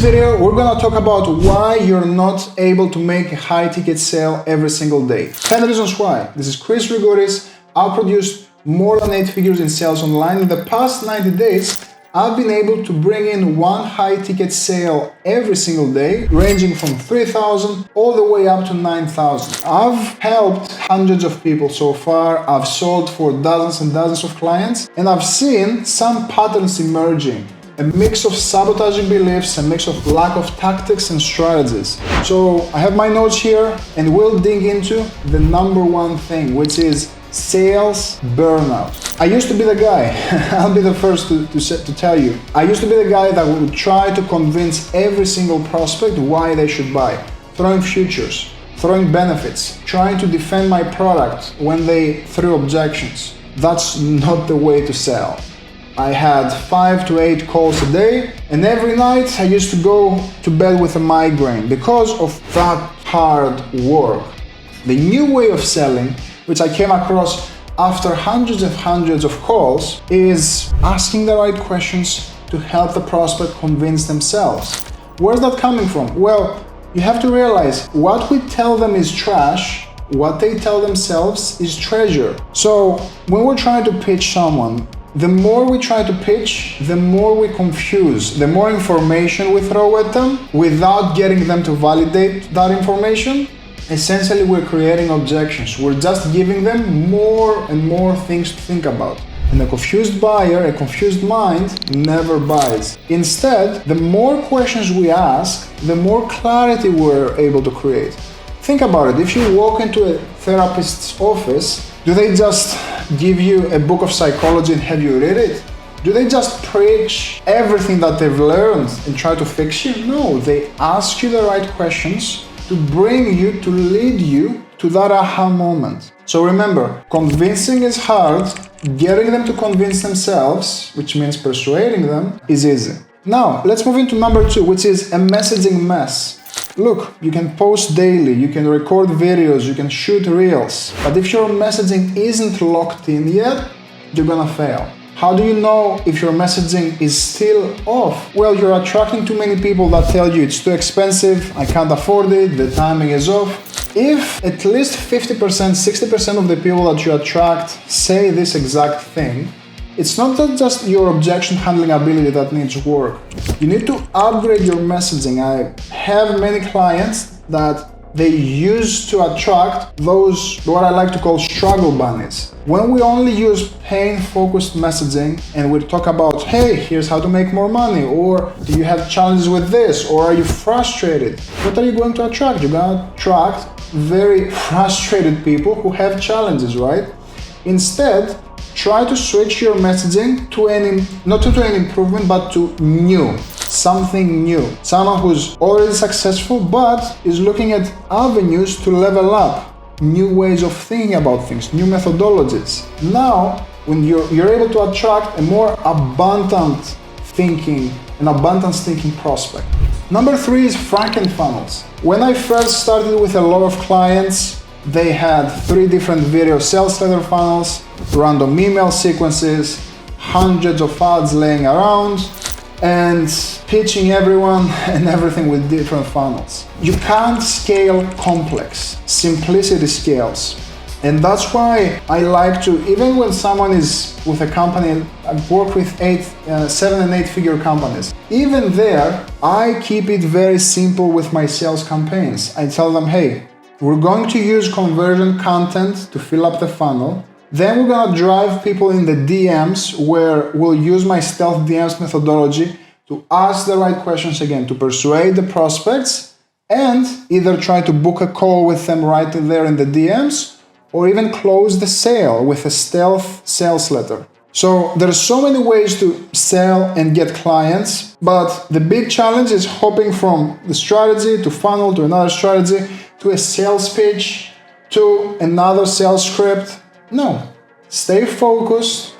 video, we're gonna talk about why you're not able to make a high ticket sale every single day. 10 reasons why. This is Chris Rigoris. I've produced more than 8 figures in sales online. In the past 90 days, I've been able to bring in one high ticket sale every single day, ranging from 3,000 all the way up to 9,000. I've helped hundreds of people so far. I've sold for dozens and dozens of clients, and I've seen some patterns emerging. A mix of sabotaging beliefs, a mix of lack of tactics and strategies. So I have my notes here, and we'll dig into the number one thing, which is sales burnout. I used to be the guy, I'll be the first to tell you. I used to be the guy that would try to convince every single prospect why they should buy. Throwing futures, throwing benefits, trying to defend my product when they threw objections. That's not the way to sell. I had 5 to 8 calls a day, and every night I used to go to bed with a migraine because of that hard work. The new way of selling, which I came across after hundreds of calls, is asking the right questions to help the prospect convince themselves. Where's that coming from? Well, you have to realize what we tell them is trash, what they tell themselves is treasure. So when we're trying to pitch someone, the more we try to pitch, the more we confuse, the more information we throw at them without getting them to validate that information. Essentially, we're creating objections. We're just giving them more and more things to think about. And a confused buyer, a confused mind, never buys. Instead, the more questions we ask, the more clarity we're able to create. Think about it. If you walk into a therapist's office, do they just give you a book of psychology and have you read it? Do they just preach everything that they've learned and try to fix you? No, they ask you the right questions to bring you, to lead you to that aha moment. So remember, convincing is hard, getting them to convince themselves, which means persuading them, is easy. Now, let's move into number 2, which is a messaging mess. Look, you can post daily, you can record videos, you can shoot reels, but if your messaging isn't locked in yet, you're gonna fail. How do you know if your messaging is still off? Well, you're attracting too many people that tell you it's too expensive, I can't afford it, the timing is off. If at least 50%, 60% of the people that you attract say this exact thing, it's not just your objection handling ability that needs work. You need to upgrade your messaging. I have many clients that they use to attract those, what I like to call struggle bunnies. When we only use pain-focused messaging and we talk about, hey, here's how to make more money, or do you have challenges with this, or are you frustrated? What are you going to attract? You're going to attract very frustrated people who have challenges, right? Instead, try to switch your messaging to not to an improvement, but to new. Something new. Someone who's already successful but is looking at avenues to level up, new ways of thinking about things, new methodologies. Now, when you're able to attract a more abundant thinking, an abundance thinking prospect. Number 3 is Franken funnels. When I first started with a lot of clients, they had 3 different video sales letter funnels, random email sequences, hundreds of ads laying around, and pitching everyone and everything with different funnels. You can't scale complex. Simplicity scales. And that's why I like to, even when someone is with a company, I've worked with 7 and 8 figure companies. Even there, I keep it very simple with my sales campaigns. I tell them, hey, we're going to use conversion content to fill up the funnel. Then we're gonna drive people in the DMs where we'll use my stealth DMs methodology to ask the right questions again, to persuade the prospects and either try to book a call with them right there in the DMs or even close the sale with a stealth sales letter. So there's so many ways to sell and get clients, but the big challenge is hopping from the strategy to funnel to another strategy to a sales pitch to another sales script. No, stay focused.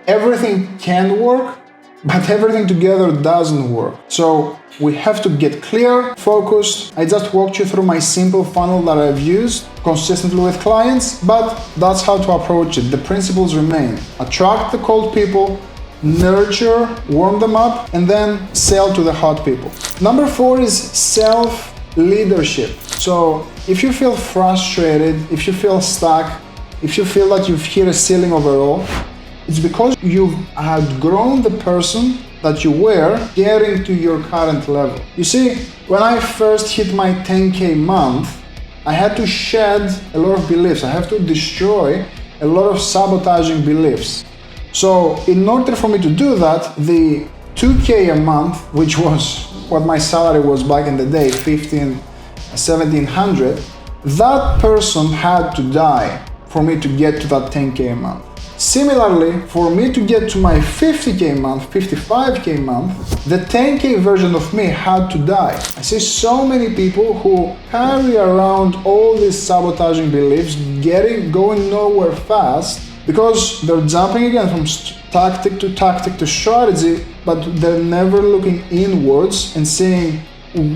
Everything can work, but everything together doesn't work. So we have to get clear, focused. I just walked you through my simple funnel that I've used consistently with clients, but that's how to approach it. The principles remain. Attract the cold people, nurture, warm them up, and then sell to the hot people. Number 4 is self-leadership. So if you feel frustrated, if you feel stuck, if you feel that you've hit a ceiling overall, it's because you've outgrown the person that you were getting to your current level. You see, when I first hit my 10K month, I had to shed a lot of beliefs. I have to destroy a lot of sabotaging beliefs. So in order for me to do that, the 2K a month, which was what my salary was back in the day, 1700, that person had to die for me to get to that 10K a month. Similarly, for me to get to my 50K month, 55K month, the 10K version of me had to die. I see so many people who carry around all these sabotaging beliefs, going nowhere fast, because they're jumping again from tactic to strategy, but they're never looking inwards and saying,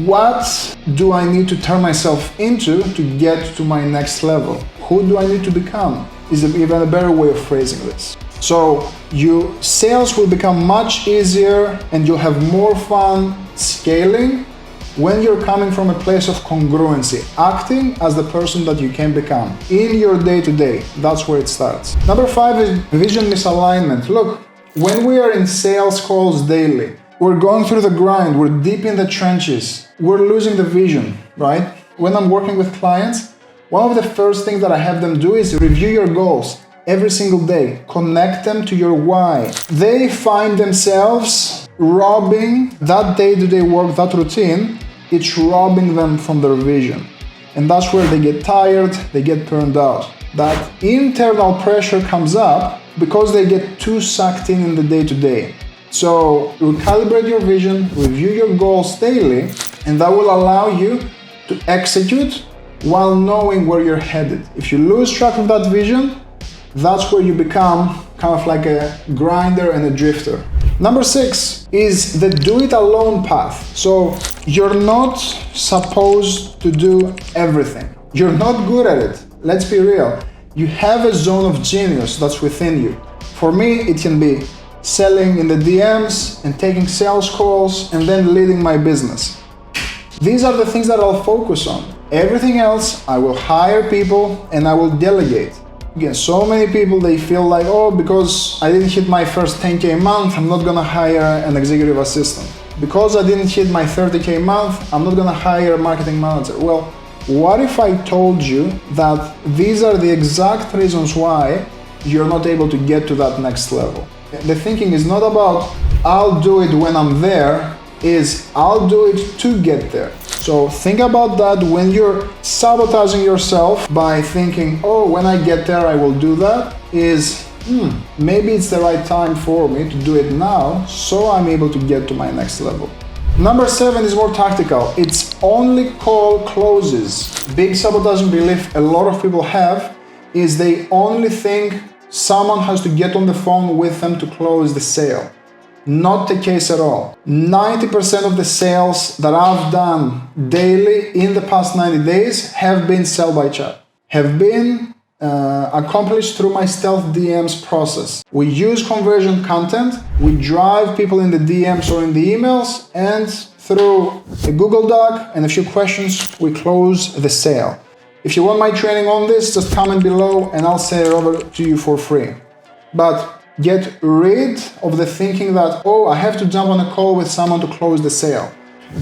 what do I need to turn myself into to get to my next level? Who do I need to become? Is even a better way of phrasing this. So your sales will become much easier and you'll have more fun scaling when you're coming from a place of congruency, acting as the person that you can become in your day-to-day. That's where it starts. Number 5 is vision misalignment. Look, when we are in sales calls daily, we're going through the grind, we're deep in the trenches, we're losing the vision, right? When I'm working with clients, one of the first things that I have them do is review your goals every single day. Connect them to your why. They find themselves robbing that day-to-day work, that routine, it's robbing them from their vision. And that's where they get tired, they get burned out. That internal pressure comes up because they get too sucked in the day-to-day. So recalibrate your vision, review your goals daily, and that will allow you to execute while knowing where you're headed. If you lose track of that vision, that's where you become kind of like a grinder and a drifter. Number 6 is the do-it-alone path. So you're not supposed to do everything. You're not good at it. Let's be real. You have a zone of genius that's within you. For me, it can be selling in the DMs and taking sales calls and then leading my business. These are the things that I'll focus on. Everything else, I will hire people and I will delegate. Again, so many people, they feel like, oh, because I didn't hit my first 10K a month, I'm not gonna hire an executive assistant. Because I didn't hit my 30K a month, I'm not gonna hire a marketing manager. Well, what if I told you that these are the exact reasons why you're not able to get to that next level? The thinking is not about, I'll do it when I'm there, is I'll do it to get there. So think about that when you're sabotaging yourself by thinking, oh, when I get there, I will do that, is maybe it's the right time for me to do it now, so I'm able to get to my next level. Number 7 is more tactical. It's only call closes. Big sabotaging belief a lot of people have is they only think someone has to get on the phone with them to close the sale. Not the case at all. 90% of the sales that I've done daily in the past 90 days have been sell by chat, have been accomplished through my stealth DMs process. We use conversion content, we drive people in the DMs or in the emails, and through a Google Doc and a few questions, we close the sale. If you want my training on this, just comment below and I'll send it over to you for free. But get rid of the thinking that, oh, I have to jump on a call with someone to close the sale.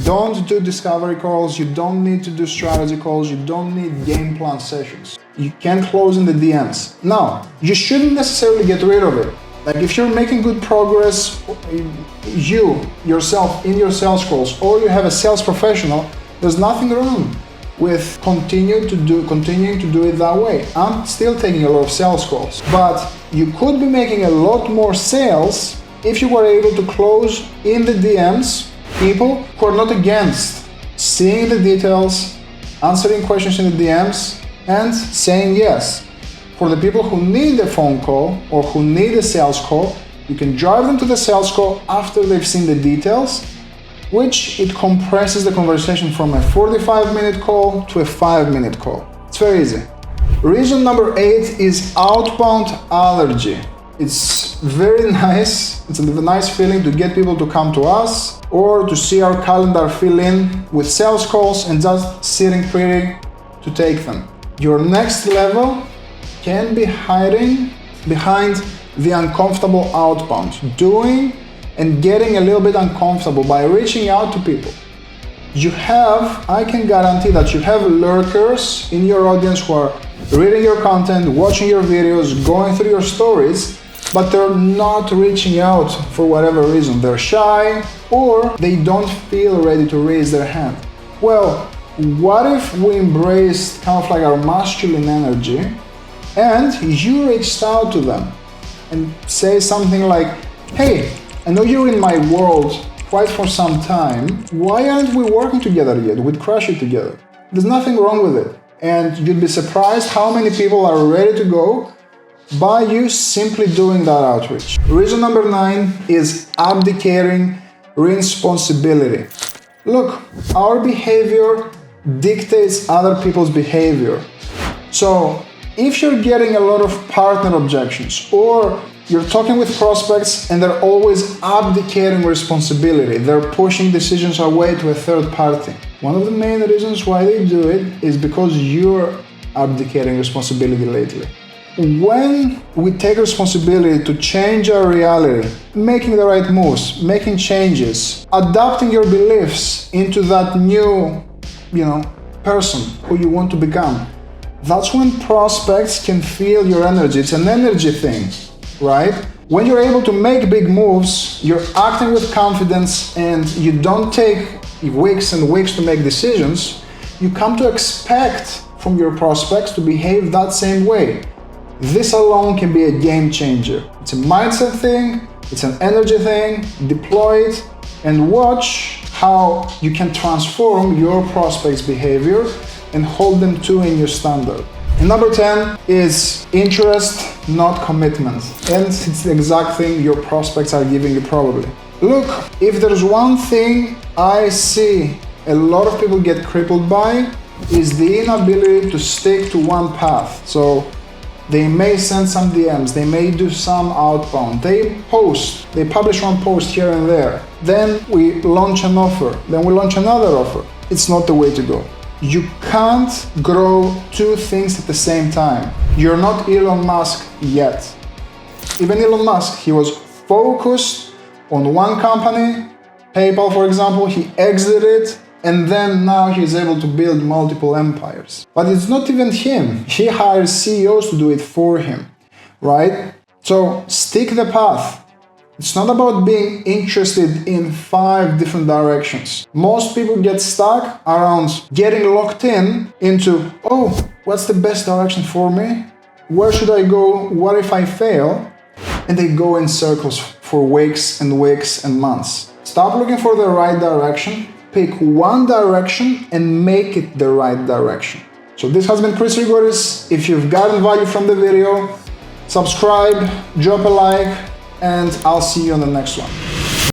Don't do discovery calls, you don't need to do strategy calls, you don't need game plan sessions. You can close in the DMs. Now, you shouldn't necessarily get rid of it. Like if you're making good progress, yourself in your sales calls, or you have a sales professional, there's nothing wrong with continuing to do it that way. I'm still taking a lot of sales calls, but you could be making a lot more sales if you were able to close in the DMs people who are not against seeing the details, answering questions in the DMs, and saying yes. For the people who need a phone call or who need a sales call, you can drive them to the sales call after they've seen the details, which it compresses the conversation from a 45-minute call to a 5-minute call. It's very easy. Reason number 8 is outbound allergy. It's very nice. It's a nice feeling to get people to come to us or to see our calendar fill in with sales calls and just sitting pretty to take them. Your next level can be hiding behind the uncomfortable outbound, doing and getting a little bit uncomfortable by reaching out to people. I can guarantee that you have lurkers in your audience who are reading your content, watching your videos, going through your stories, but they're not reaching out for whatever reason. They're shy or they don't feel ready to raise their hand. Well, what if we embraced kind of like our masculine energy and you reached out to them and say something like, hey, I know you're in my world quite for some time. Why aren't we working together yet? We'd crush it together. There's nothing wrong with it. And you'd be surprised how many people are ready to go by you simply doing that outreach. Reason number 9 is abdicating responsibility. Look, our behavior dictates other people's behavior. So if you're getting a lot of partner objections or you're talking with prospects and they're always abdicating responsibility, they're pushing decisions away to a third party. One of the main reasons why they do it is because you're abdicating responsibility lately. When we take responsibility to change our reality, making the right moves, making changes, adapting your beliefs into that new, person who you want to become, that's when prospects can feel your energy. It's an energy thing, right? When you're able to make big moves, you're acting with confidence and you don't take weeks and weeks to make decisions, you come to expect from your prospects to behave that same way. This alone can be a game changer. It's a mindset thing, it's an energy thing. Deploy it and watch how you can transform your prospects' behavior and hold them to a new standard. And number 10 is interest, not commitment. And it's the exact thing your prospects are giving you probably. Look, if there's one thing I see a lot of people get crippled by, is the inability to stick to one path. So they may send some DMs, they may do some outbound, they publish one post here and there. Then we launch an offer, then we launch another offer. It's not the way to go. You can't grow two things at the same time. You're not Elon Musk yet. Even Elon Musk, he was focused on one company, PayPal for example, he exited, and then now he's able to build multiple empires. But it's not even him. He hires CEOs to do it for him, right? So stick the path. It's not about being interested in 5 different directions. Most people get stuck around getting locked into, oh, what's the best direction for me? Where should I go? What if I fail? And they go in circles for weeks and weeks and months. Stop looking for the right direction. Pick one direction and make it the right direction. So this has been Chris Rigoris. If you've gotten value from the video, subscribe, drop a like, and I'll see you on the next one.